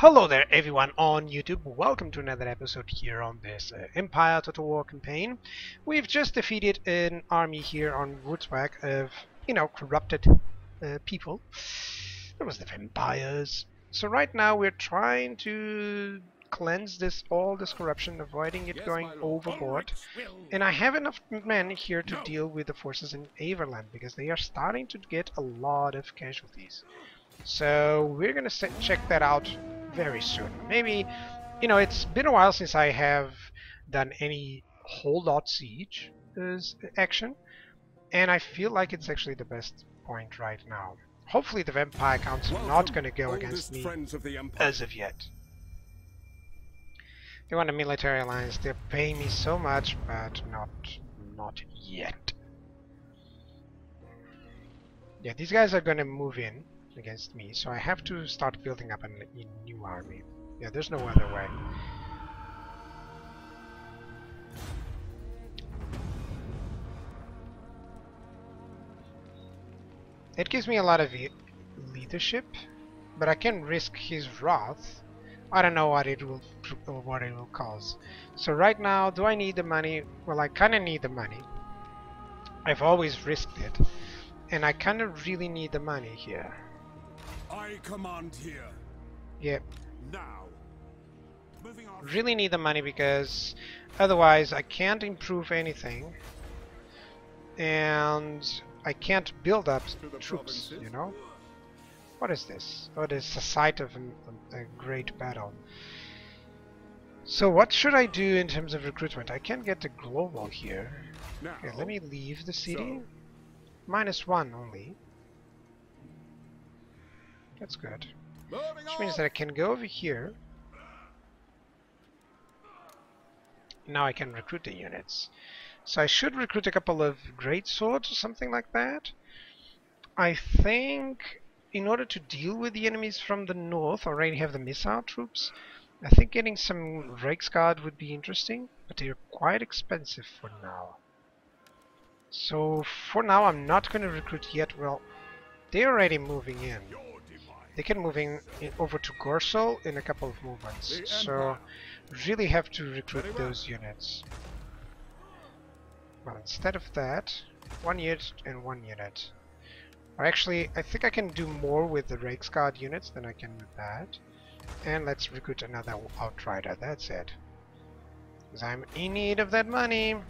Hello there everyone on YouTube, welcome to another episode here on this Empire Total War campaign. We've just defeated an army here on Woodswag of, corrupted people. There was the vampires. So right now we're trying to cleanse all this corruption, avoiding it going overboard. And I have enough men here to deal with the forces in Averheim because they are starting to get a lot of casualties. So we're gonna check that out very soon. Maybe, it's been a while since I have done any whole lot siege action, and I feel like it's actually the best point right now. Hopefully the vampire council not gonna go against me as of yet. They want a military alliance. They're paying me so much, but not yet. Yeah, these guys are gonna move in against me, so I have to start building up a new army. Yeah, there's no other way. It gives me a lot of leadership, but I can risk his wrath. I don't know what it will cause. So right now, do I need the money? Well, I kind of need the money. I've always risked it, and I kind of really need the money here. I command here. Yep. Now. Moving on. Really need the money because otherwise I can't improve anything, and I can't build up troops. You know. What is this? Oh, this is the site of a great battle. So what should I do in terms of recruitment? I can't get the global here. Now, Okay, let me leave the city. -1 only. That's good. Which means that I can go over here. Now I can recruit the units. So I should recruit a couple of great swords or something like that. I think in order to deal with the enemies from the north, I already have the missile troops. I think getting some Reichsguard would be interesting, but they're quite expensive for now. So for now I'm not going to recruit yet. Well, they're already moving in. They can move over to Gorsel in a couple of movements, so really have to recruit those units. Well, instead of that, 1 unit and 1 unit. Or actually, I think I can do more with the Reichsguard units than I can with that. And let's recruit another Outrider, that's it. Because I'm in need of that money.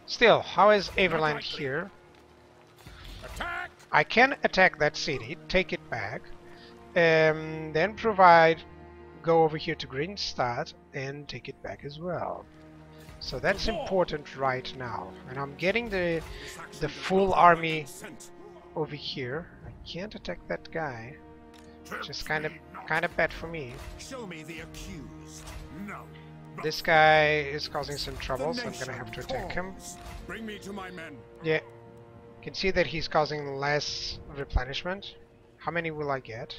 Still, how is Averheim here? attack! I can attack that city, take it back, then go over here to Greenstadt and take it back as well. So that's important right now. And I'm getting the full army over here. I can't attack that guy, which is kind of bad for me. Show me the accused. No. This guy is causing some trouble, so I'm gonna have to attack him. Bring me to my men. Yeah. You can see that he's causing less replenishment. How many will I get?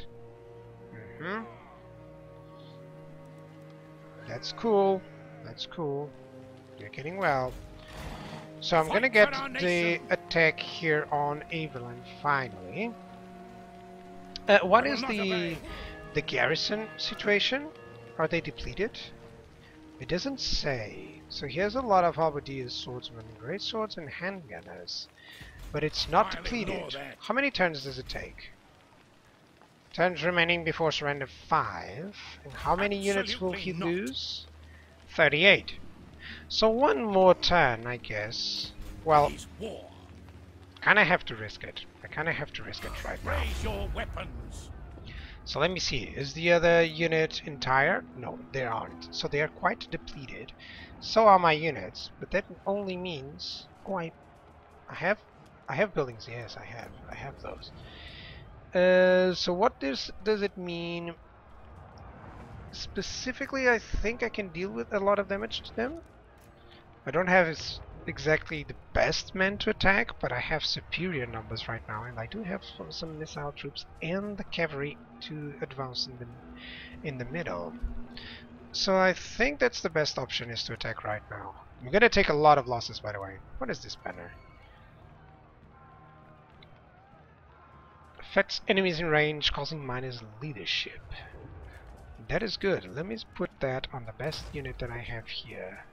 That's cool. That's cool. You're getting well. So I'm gonna get the attack here on Averheim finally. What is the garrison situation? Are they depleted? It doesn't say. So he has a lot of halberdiers, swordsmen, great swords, and handgunners. But it's not depleted. How many turns does it take? Turns remaining before surrender 5. And how many units will he lose? 38. So 1 more turn, I guess. Well, kinda have to risk it. I kinda have to risk it right now. Raise your weapons. So let me see. Is the other unit entire? No, they aren't. So they are quite depleted. So are my units. But that only means... Oh, I have buildings, yes, I have those. So what does it mean? Specifically, I think I can deal with a lot of damage to them. I don't have exactly the best men to attack, but I have superior numbers right now, and I do have some missile troops and the cavalry to advance in the middle. So I think that's the best option, is to attack right now. I'm gonna take a lot of losses, by the way. What is this banner? Affects enemies in range, causing minus leadership. That is good. Let me put that on the best unit that I have here.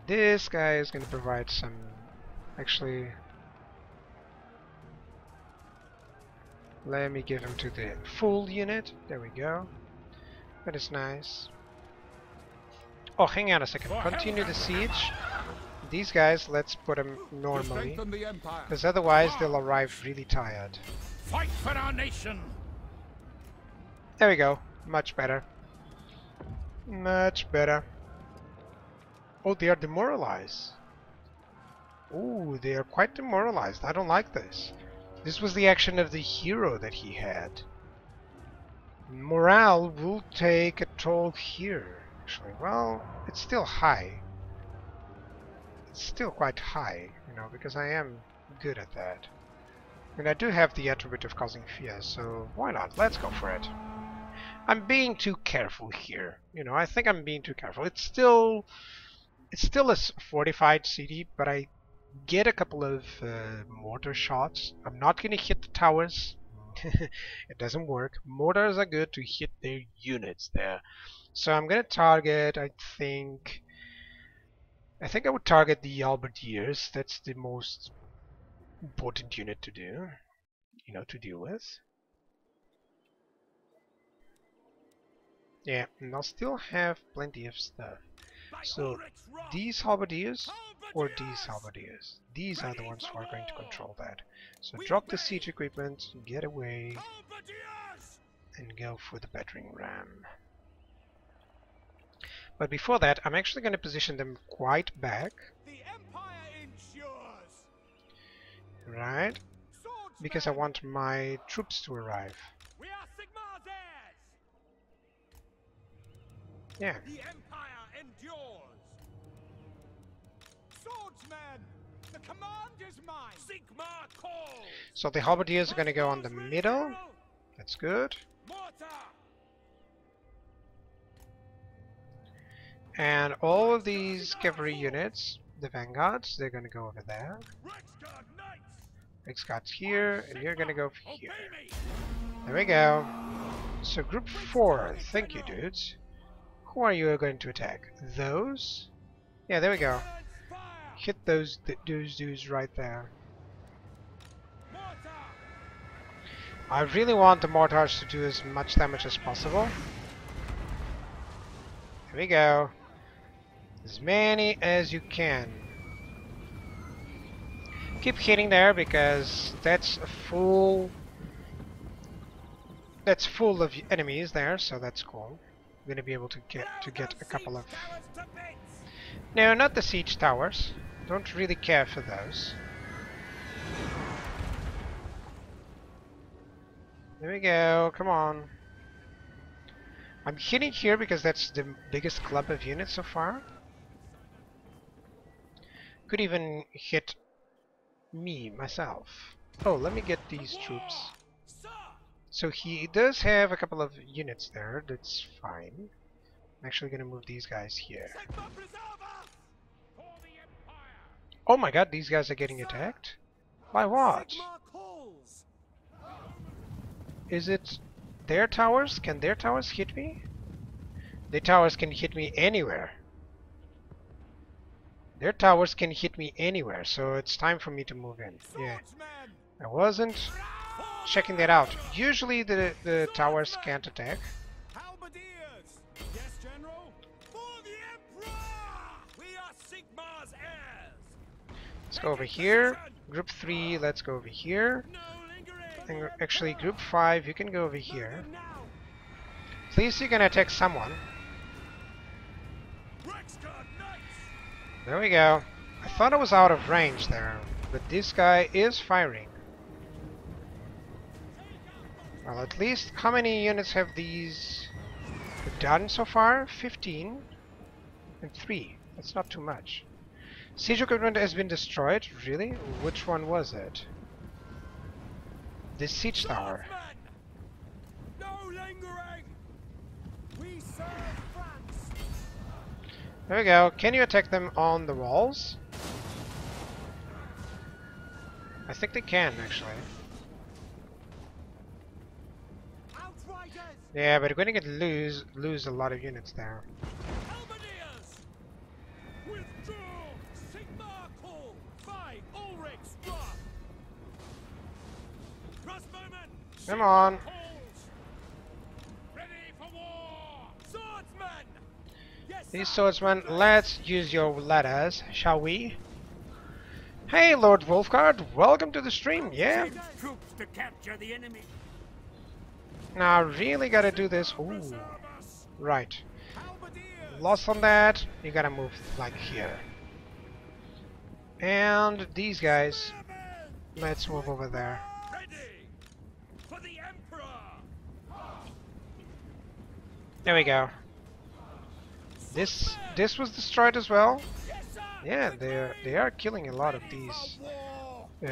This guy is going to provide some... Actually... Let me give him to the full unit. There we go. That is nice. Oh, hang on a second. Continue the siege. These guys, let's put them normally. Because otherwise they'll arrive really tired. Fight for our nation. There we go. Much better. Much better. Oh, they are demoralized. Ooh, they are quite demoralized. I don't like this. This was the action of the hero that he had. Morale will take a toll here, actually. Well, it's still high. It's still quite high, you know, because I am good at that. And I do have the attribute of causing fear, so why not? Let's go for it. I'm being too careful here. You know, I think I'm being too careful. It's still a fortified city, but I get a couple of mortar shots. I'm not going to hit the towers. It doesn't work. Mortars are good to hit their units there. So I'm going to target, I think I would target the Halberdiers. That's the most important unit to do, you know, to deal with. Yeah, and I'll still have plenty of stuff. So these Halberdiers or these Halberdiers? These are the ones who are going to control that. So drop the siege equipment, get away, and go for the battering ram. But before that, I'm actually going to position them quite back. Right? Because I want my troops to arrive. Yeah. The Empire endures. Swordsmen, the command is mine. Sigma calls. So the Halberdiers are going to go on the middle. That's good. Mortar. And all of these cavalry units, the vanguards, they're going to go over there. Reichsguard's here, and you're going to go here. There we go. So group 4, thank you, dudes. Who are you going to attack? Those? Yeah, there we go. Hit those dudes right there. I really want the mortars to do as much damage as possible. There we go. As many as you can. Keep hitting there because that's full of enemies there, so that's cool. I'm gonna be able to get a couple of... No, not the siege towers. Don't really care for those. There we go, come on. I'm hitting here because that's the biggest club of units so far. Could even hit me, myself. Oh, let me get these troops. So he does have a couple of units there, that's fine. I'm actually gonna move these guys here. Oh my god, these guys are getting attacked? By what? Is it their towers? Can their towers hit me? Their towers can hit me anywhere. Their towers can hit me anywhere, so it's time for me to move in. Yeah, I wasn't checking that out. Usually the towers can't attack. Yes, General. For the Emperor! We are Sigma's heirs. Let's go over here. Group 3, let's go over here. No lingering. And actually, Group 5, you can go over here. Please, you can attack someone. There we go. I thought I was out of range there, but this guy is firing. Well, at least, how many units have these done so far? 15 and 3. That's not too much. Siege equipment has been destroyed. Really? Which one was it? The siege tower. No lingering. We serve France. There we go. Can you attack them on the walls? I think they can, actually. Yeah, but we're gonna lose a lot of units there. Halberdiers! Withdraw! Sigmar call! By Ulrich's wrath! Crossbowmen! Come on. Calls! Ready for war! Swordsmen! Yes, These sir. swordsmen, let's use your ladders, shall we? Hey, Lord Wolfguard, welcome to the stream, yeah? Troops to capture the enemy. Now, I really gotta do this. Ooh, right. Halberdiers! Lost on that, you gotta move like here. And these guys, let's move over there. Ready for the Emperor! There we go. This was destroyed as well. Yes, sir. Yeah, they are killing a lot of these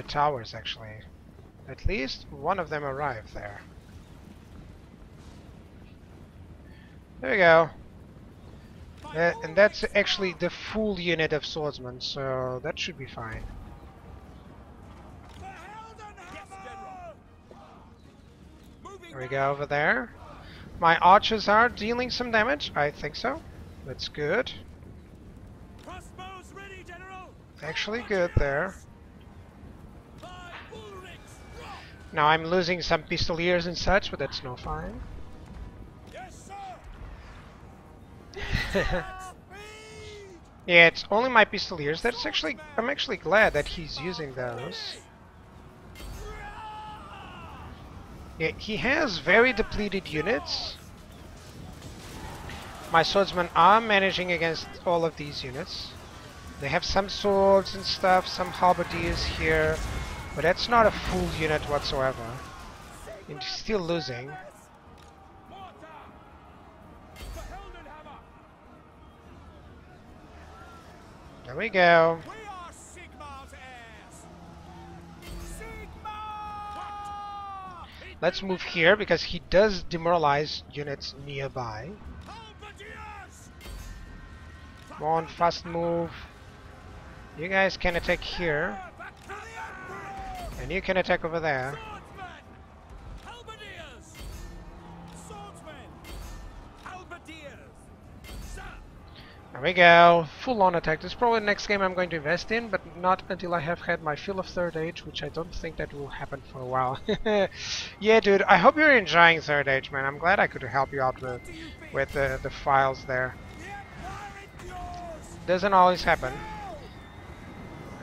towers actually. At least one of them arrived there. There we go. And that's actually the full unit of swordsmen, so that should be fine. There we go over there. My archers are dealing some damage, I think so. That's good. Crossbows ready, General. Actually good there. By Ulrich's wrath. Now I'm losing some pistoliers and such, but that's no fine. Yes, sir. Yeah, it's only my pistoliers. That's actually, I'm actually glad that he's using those. Yeah, he has very depleted units. My swordsmen are managing against all of these units. They have some swords and stuff, some halberdiers here, but that's not a full unit whatsoever. And he's still losing. Mortar. For Heldenhammer. There we go. We are Sigmar's heirs. Sigmar! Let's move here because he does demoralize units nearby. Halberdiers! Come on, fast move. You guys can attack here, Back to the Emperor! and you can attack over there. Swordsmen! Halberdiers! Swordsmen! Halberdiers! Sir! There we go. Full on attack. This is probably the next game I'm going to invest in, but not until I have had my fill of Third Age, which I don't think that will happen for a while. Yeah, dude, I hope you're enjoying Third Age, man. I'm glad I could help you out with the files there. The Empire endures! Doesn't always happen.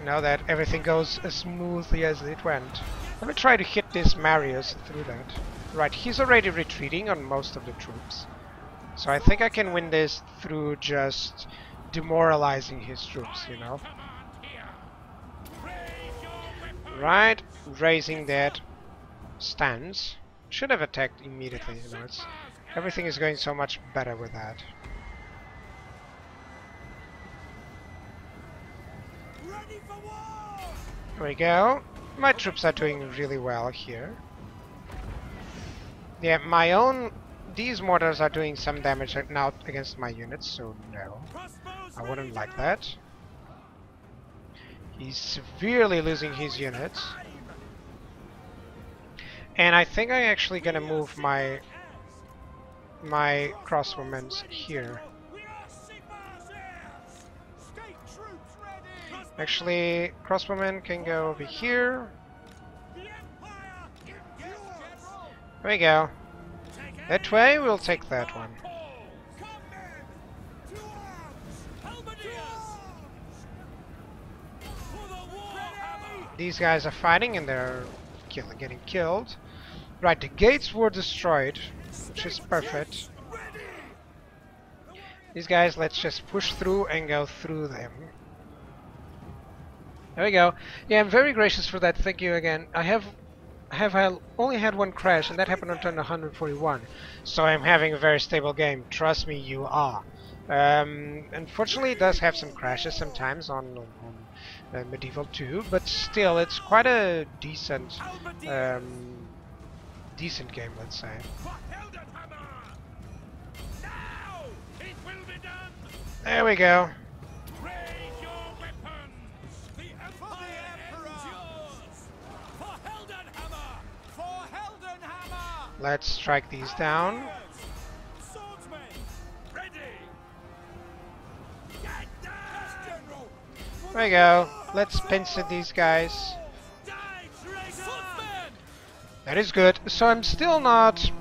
Know that everything goes as smoothly as it went. Let me try to hit this Marius through that. Right, he's already retreating on most of the troops. So I think I can win this through just demoralizing his troops, you know. Right, raising that stance. Should have attacked immediately, you know. Everything is going so much better with that. Ready for war! There we go. My troops are doing really well here. Yeah, these mortars are doing some damage right now against my units, so no. Crossbows I ready, wouldn't like General! that. He's severely losing his units. And I think I'm actually gonna move my crossbowmen here. We are Sigmar's heirs! State troops ready! Actually, crossbowmen can go over here. The Empire endures! There we go. That way, we'll take that one. Come men! To arms! Halberdiers! For the Warhammer! These guys are fighting and they're getting killed. Right, the gates were destroyed, which is perfect. Ready! These guys, let's just push through and go through them. There we go. Yeah, I'm very gracious for that. Thank you again. I only had one crash, and that happened on turn 141. So I'm having a very stable game. Trust me, you are. Unfortunately, it does have some crashes sometimes on Medieval 2, but still, it's quite a decent game, let's say. For Heldenhammer! Now! It will be done! There we go. Raise your weapons! The Empire endures! For Heldenhammer! For Heldenhammer! Let's strike these down. Swordsmen, ready. Get down. General. There we go. Let's pincer these guys. Die, traitor. Swordsmen. That is good. So I'm still not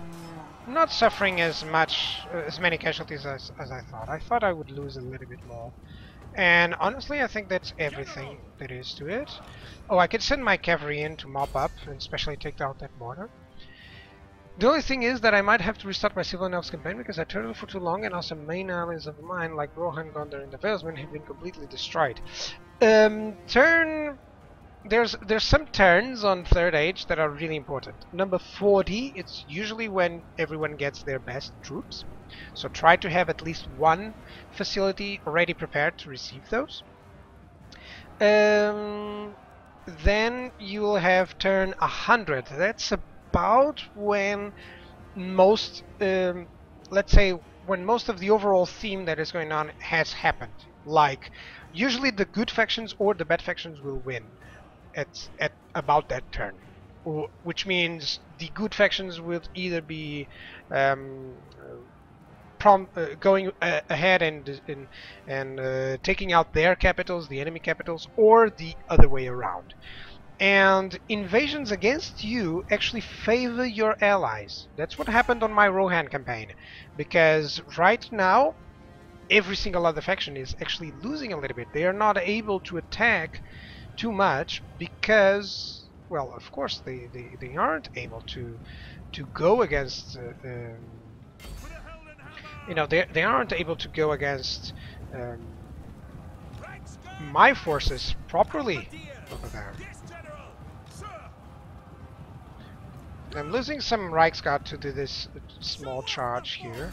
suffering as many casualties as I thought. I thought I would lose a little bit more. And honestly, I think that's everything there is to it. Oh, I could send my cavalry in to mop up and especially take out that mortar. The only thing is that I might have to restart my Civil Elves campaign because I turtled for too long and also main allies of mine like Rohan, Gondor and the Veilsmen have been completely destroyed. There's some turns on Third Age that are really important. Number 40, it's usually when everyone gets their best troops. So try to have at least one facility already prepared to receive those. Then you will have turn 100. That's about when most, let's say, when most of the overall theme that is going on has happened. Like, usually the good factions or the bad factions will win at about that turn, which means the good factions will either be going ahead and taking out their capitals, the enemy capitals, or the other way around. And invasions against you actually favor your allies. That's what happened on my Rohan campaign, because right now every single other faction is actually losing a little bit. They are not able to attack too much because, well, of course they aren't able to go against you know, they aren't able to go against my forces properly over there. I'm losing some Reichsguard to do this small charge here.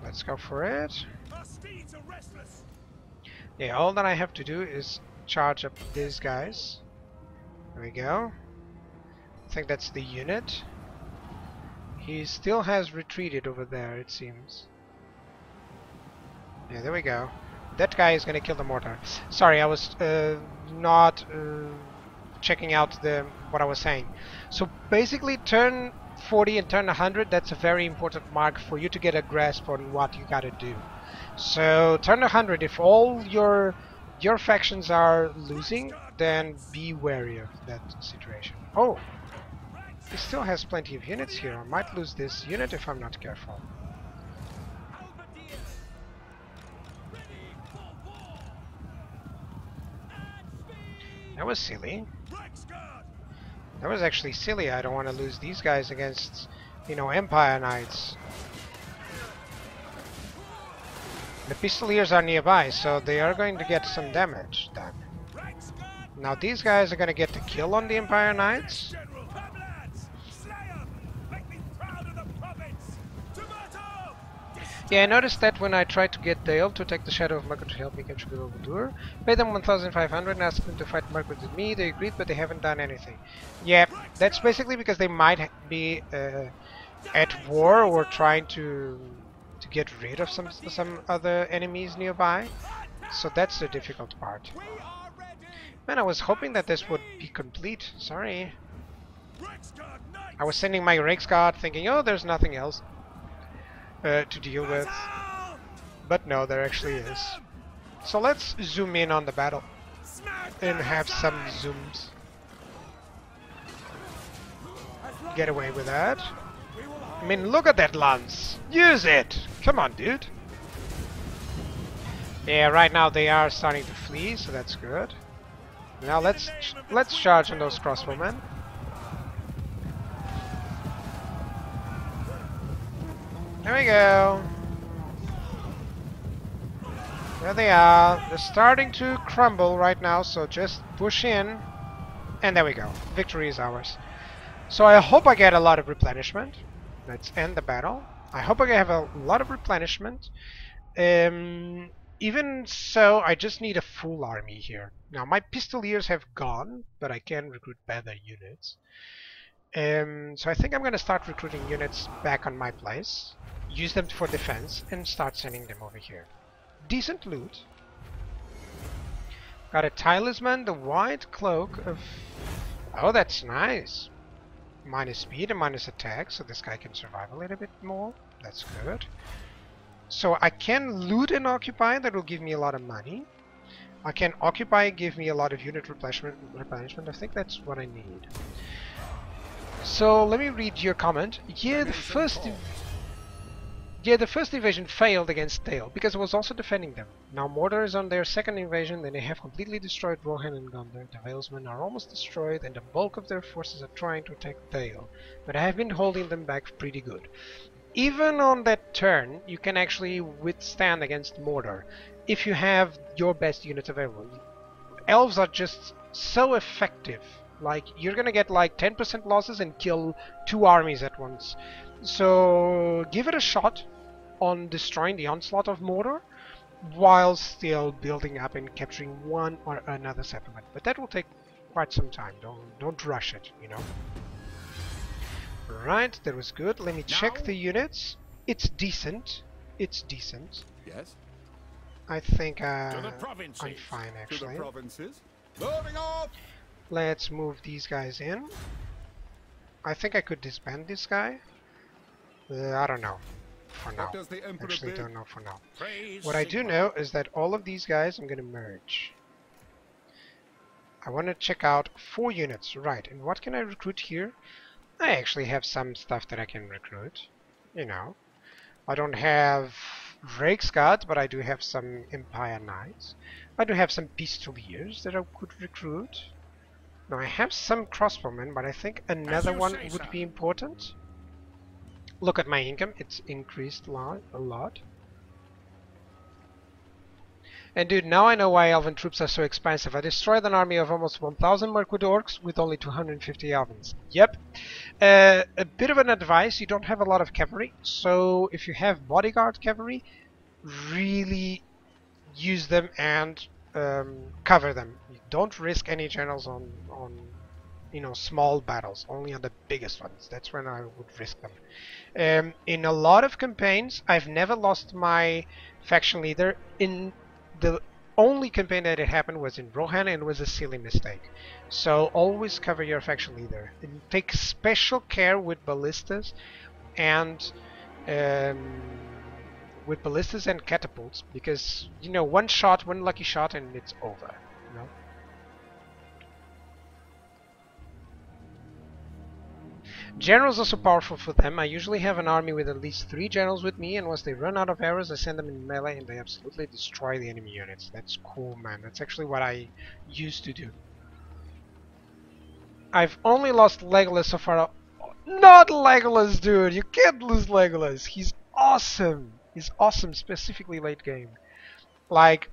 Let's go for it. Yeah, all that I have to do is charge up these guys. There we go. I think that's the unit. He still has retreated over there, it seems. Yeah, there we go. That guy is gonna kill the mortar. Sorry, I was not checking out what I was saying. So basically, turn 40 and turn 100, that's a very important mark for you to get a grasp on what you gotta do. So turn 100, if all your factions are losing, then be wary of that situation. Oh, he still has plenty of units here. I might lose this unit if I'm not careful. That was silly. That was actually silly. I don't want to lose these guys against, you know, Empire Knights. The Pistoliers are nearby, so they are going to get some damage done. Now these guys are going to get the kill on the Empire Knights. Yeah, I noticed that when I tried to get Dale to take the Shadow of Murkwood to help me capture the Overdur, paid them 1,500 and asked them to fight Murkwood with me. They agreed, but they haven't done anything. Yeah, that's basically because they might be at war or trying to get rid of some other enemies nearby. So that's the difficult part. Man, I was hoping that this would be complete. Sorry. I was sending my Reichsguard thinking, oh, there's nothing else to deal with, but no, there actually is. So let's zoom in on the battle and have some zooms. Get away with that. I mean, look at that lance. Use it. Come on, dude. Yeah, right now they are starting to flee, so that's good. Now let's charge on those crossbowmen. There we go. There they are. They're starting to crumble right now, so just push in. And there we go. Victory is ours. So I hope I get a lot of replenishment. Let's end the battle. I hope I have a lot of replenishment. Even so, I just need a full army here. Now, my Pistoliers have gone, but I can recruit better units. So I think I'm going to start recruiting units back on my place. Use them for defense and start sending them over here. Decent loot. Got a talisman, the white cloak of Oh, that's nice. Minus speed and minus attack, so this guy can survive a little bit more. That's good. So I can loot and occupy, that will give me a lot of money. I can occupy and give me a lot of unit replenishment. I think that's what I need. So let me read your comment. Yeah, the first invasion failed against Dale because it was also defending them. Now Mordor is on their second invasion, then they have completely destroyed Rohan and Gondor. The Valesmen are almost destroyed and the bulk of their forces are trying to attack Dale, but I have been holding them back pretty good. Even on that turn, you can actually withstand against Mordor if you have your best units available. Elves are just so effective. Like, you're gonna get like 10% losses and kill 2 armies at once. So give it a shot on destroying the onslaught of Mordor while still building up and capturing one or another settlement. But that will take quite some time. Don't rush it, you know. Right, that was good. Let me check the units. It's decent. It's decent. Yes. I think To the provinces. I'm fine actually. To the provinces. Loading off. Let's move these guys in. I think I could disband this guy. I don't know. For now. Does the Emperor Actually, bid? don't know for now. Praise What I do Sigmar. know is that all of these guys I'm gonna merge. I want to check out 4 units. Right, and what can I recruit here? I actually have some stuff that I can recruit. You know. I don't have Reiksguard, but I do have some Empire Knights. I do have some Pistoliers that I could recruit. Now I have some crossbowmen, but I think another you one say, would sir. be important. Look at my income, it's increased a lot. And dude, now I know why elven troops are so expensive. I destroyed an army of almost 1000 Mirkwood orcs with only 250 elvens. Yep. A bit of an advice, you don't have a lot of cavalry, so if you have bodyguard cavalry, really use them and cover them. You don't risk any generals on you know, small battles, only on the biggest ones. That's when I would risk them. In a lot of campaigns, I've never lost my faction leader. In the only campaign that it happened was in Rohan, and it was a silly mistake. So always cover your faction leader. And take special care with ballistas and catapults, because you know, one lucky shot, and it's over. You know. Generals are so powerful for them. I usually have an army with at least 3 generals with me, and once they run out of arrows, I send them in melee and they absolutely destroy the enemy units. That's cool, man. That's actually what I used to do. I've only lost Legolas so far. Not Legolas, dude! You can't lose Legolas! He's awesome! He's awesome, specifically late game. Like,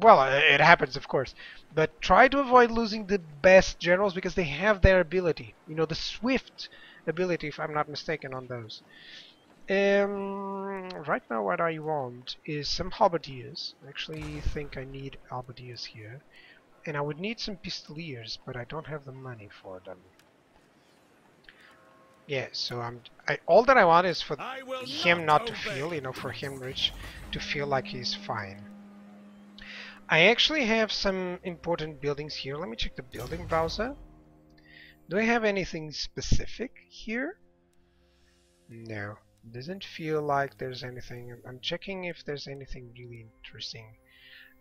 well, it happens, of course. But try to avoid losing the best generals, because they have their ability. You know, the swift ability, if I'm not mistaken, on those. Right now what I want is some halberdiers. I actually think I need halberdiers here. And I would need some pistoliers, but I don't have the money for them. Yeah, so all that I want is for him not to feel, you know, for him, Rich, to feel like he's fine. I actually have some important buildings here. Let me check the building browser. Do I have anything specific here? No, doesn't feel like there's anything. I'm checking if there's anything really interesting,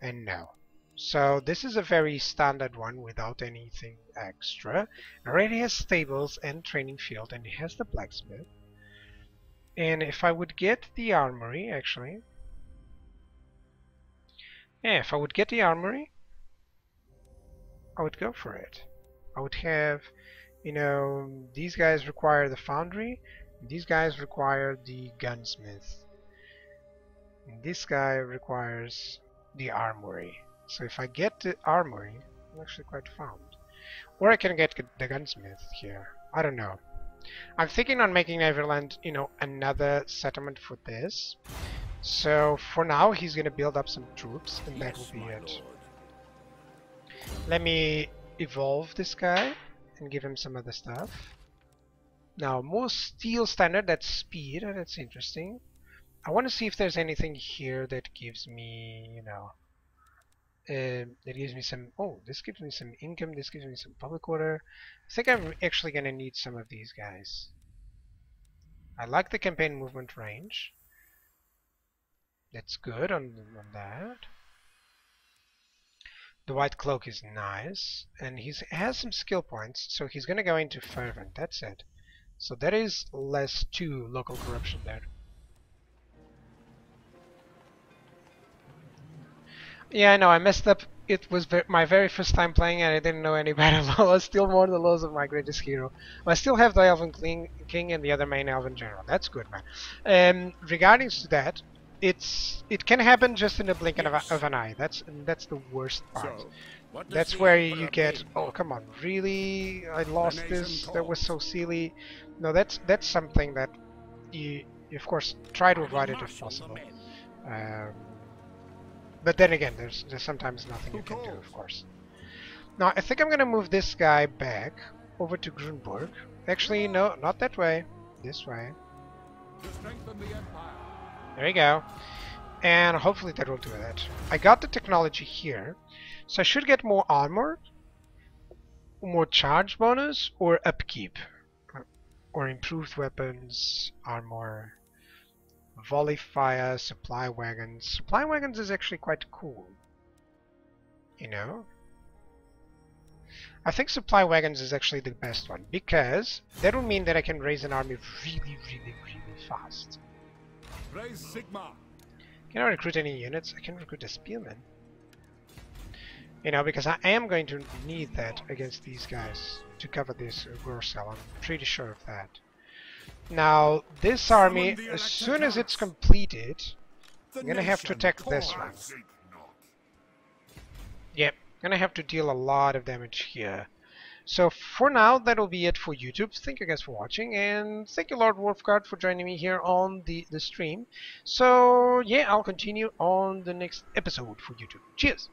and no. So this is a very standard one without anything extra. It already has stables and training field, and it has the blacksmith. And if I would get the armory, actually, yeah, if I would get the armory, I would go for it. I would have, you know, these guys require the foundry, these guys require the gunsmith, and this guy requires the armory. So if I get the armory, I'm actually quite found. Or I can get the gunsmith here. I don't know. I'm thinking on making Neverland, you know, another settlement for this. So for now, he's gonna build up some troops, and that will be it. Let me evolve this guy and give him some other stuff. Now, more steel standard, that's speed, and that's interesting. I want to see if there's anything here that gives me, you know, That gives me some. Oh, this gives me some income. This gives me some public order. I think I'm actually gonna need some of these guys. I like the campaign movement range. That's good on that. The white cloak is nice, and he has some skill points, so he's gonna go into fervent. That's it. So that is less 2 local corruption there. Yeah, I know, I messed up. It was my very first time playing and I didn't know any better. I was still more the laws of my greatest hero. But I still have the Elven King and the other main Elven General. That's good, man. Regarding to that, it can happen just in the blink of an eye. That's the worst part. So, what does That's the where Emperor you get, bid? oh come on, really? I lost nation this. That was calls. so silly. No, that's something that you of course try to I will avoid it if marshal the possible. men. But then again, there's sometimes nothing Who you can do, calls? of course. Now, I think I'm gonna move this guy back over to Grunburg. Actually, no, not that way. This way. To strengthen the Empire. There you go. And hopefully that will do that. I got the technology here, so I should get more armor, more charge bonus, or upkeep. Or improved weapons, armor, volley fire, supply wagons. Supply wagons is actually quite cool. You know? I think supply wagons is actually the best one, because that will mean that I can raise an army really, really, really fast. Raise Sigma. Can I recruit any units? I can recruit a spearman. You know, because I am going to need that against these guys to cover this Gorsel. I'm pretty sure of that. Now, this army, as soon as it's completed, I'm gonna have to attack this one. Yep, gonna have to deal a lot of damage here. So for now, that'll be it for YouTube. Thank you guys for watching, and thank you Lord Wolfguard for joining me here on the stream. So yeah, I'll continue on the next episode for YouTube. Cheers!